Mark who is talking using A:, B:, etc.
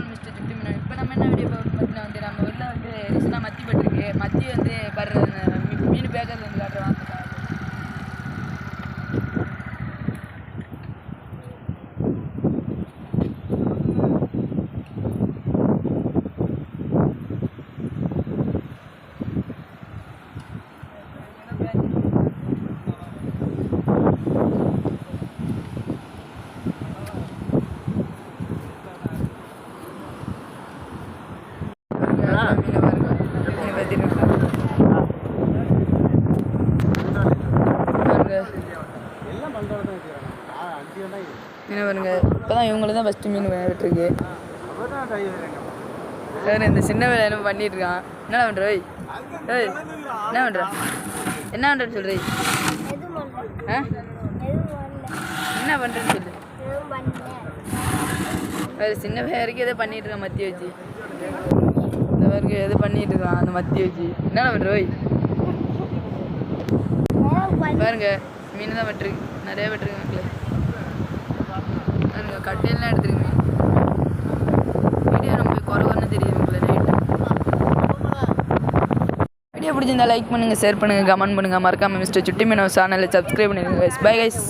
A: Channel mister சுட்டி மீன். இப்போ நம்ம என்ன வீடியோ பார்த்தீங்கன்னா வந்து நம்ம ஊரில் வந்து ரீசனாக மத்தி பட்டிருக்கு. மத்தி வந்து மீன் பேக்கர் வந்து காட்டுறோம். மீன் பாருங்க, இப்போதான் இவங்களுக்கு தான் ஃபஸ்ட்டு மீன் விட்டுருக்கு. சார் இந்த சின்ன வேலை என்ன பண்ணிட்டு இருக்கான். என்ன பண்ணுற ஓய் ஓய் என்ன பண்ணுற என்ன பண்ணுறேன்னு சொல்கிறீ? ஆ என்ன பண்ணுறேன்னு சொல்லு. வேறு சின்ன வரைக்கும் எதோ பண்ணிட்டு இருக்கான் மத்தி வச்சு. இந்த வரைக்கும் எது பண்ணிட்டு இருக்கான் அந்த மத்தி வச்சு. என்ன பண்ணுற ஓய் பாருங்க, மீன் தான் வெட்டுருக்கு. நிறைய வெட்டுருக்கு மக்களே. பாருங்க கட்டையெல்லாம் எடுத்துருக்கு மீன். வீடியோ ரொம்ப குறவுன்னு தெரியுது உங்களை. நைட்டு வீடியோ பிடிச்சிருந்தா லைக் பண்ணுங்கள், ஷேர் பண்ணுங்கள், கமெண்ட் பண்ணுங்கள். மறக்காமல் மிஸ்டர் சுட்டி மீனவ சேனலை சப்ஸ்கிரைப் பண்ணிடுங்க. Bye guys.